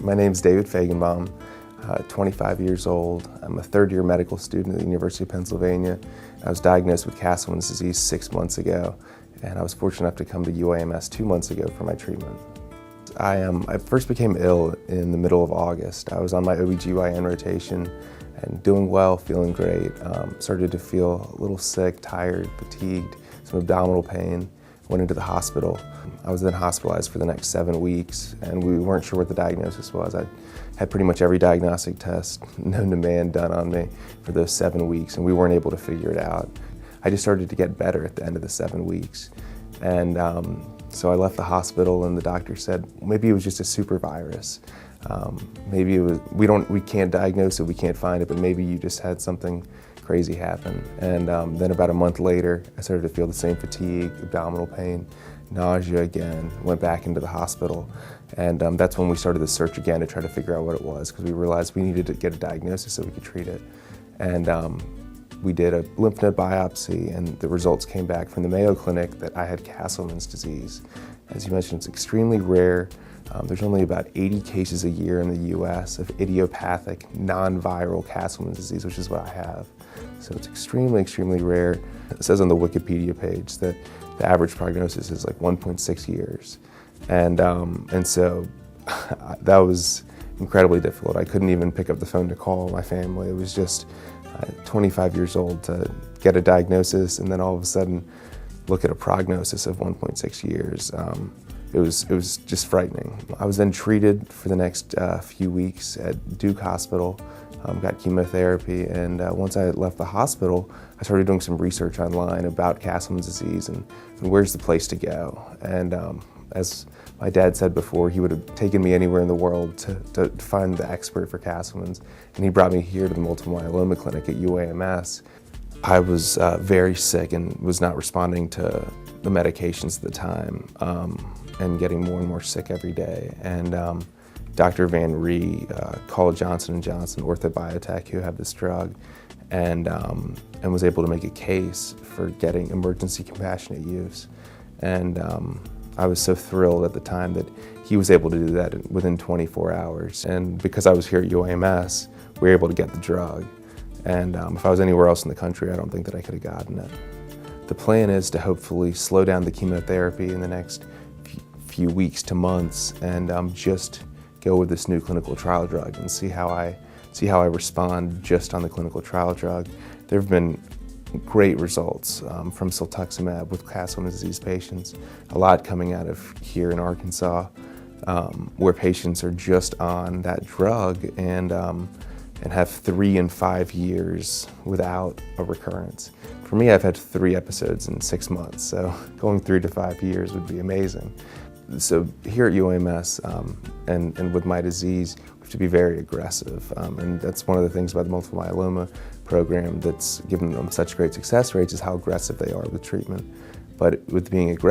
My name's David Fajgenbaum, 25 years old. I'm a third-year medical student at the University of Pennsylvania. I was diagnosed with Castleman's disease 6 months ago, and I was fortunate enough to come to UAMS 2 months ago for my treatment. I first became ill in the middle of August. I was on my OB/GYN rotation and doing well, feeling great. Started to feel a little sick, tired, fatigued, some abdominal pain. Went into the hospital. I was then hospitalized for the next 7 weeks, and we weren't sure what the diagnosis was. I had pretty much every diagnostic test known to man done on me for those 7 weeks, and we weren't able to figure it out. I just started to get better at the end of the 7 weeks. And so I left the hospital, and the doctor said maybe it was just a super virus. Maybe it was, we can't diagnose it, we can't find it, but maybe you just had something crazy happen. And then about a month later, I started to feel the same fatigue, abdominal pain, nausea again, went back into the hospital. And that's when we started the search again to try to figure out what it was, because we realized we needed to get a diagnosis so we could treat it. And we did a lymph node biopsy, and the results came back from the Mayo Clinic that I had Castleman's disease. As you mentioned, it's extremely rare. There's only about 80 cases a year in the US of idiopathic, non-viral Castleman's disease, which is what I have. So it's extremely, extremely rare. It says on the Wikipedia page that the average prognosis is like 1.6 years. And so that was incredibly difficult. I couldn't even pick up the phone to call my family. It was just 25 years old to get a diagnosis and then all of a sudden look at a prognosis of 1.6 years. It was just frightening. I was then treated for the next few weeks at Duke Hospital, got chemotherapy, and once I left the hospital, I started doing some research online about Castleman's disease and where's the place to go. And as my dad said before, he would have taken me anywhere in the world to find the expert for Castleman's, and he brought me here to the multiple myeloma clinic at UAMS. I was very sick and was not responding to the medications at the time, and getting more and more sick every day. And Dr. Van Rhee called Johnson & Johnson, Orthobiotech, who have this drug, and was able to make a case for getting emergency compassionate use. And I was so thrilled at the time that he was able to do that within 24 hours. And because I was here at UAMS, we were able to get the drug. And if I was anywhere else in the country, I don't think that I could have gotten it. The plan is to hopefully slow down the chemotherapy in the next few weeks to months and just go with this new clinical trial drug and see how I respond just on the clinical trial drug. There have been great results from cetuximab with Castleman's disease patients. A lot coming out of here in Arkansas, where patients are just on that drug and have 3 and 5 years without a recurrence. For me, I've had 3 episodes in 6 months, so going 3 to 5 years would be amazing. So here at UAMS and with my disease, we have to be very aggressive. And that's one of the things about the multiple myeloma program that's given them such great success rates is how aggressive they are with treatment. But with being aggressive,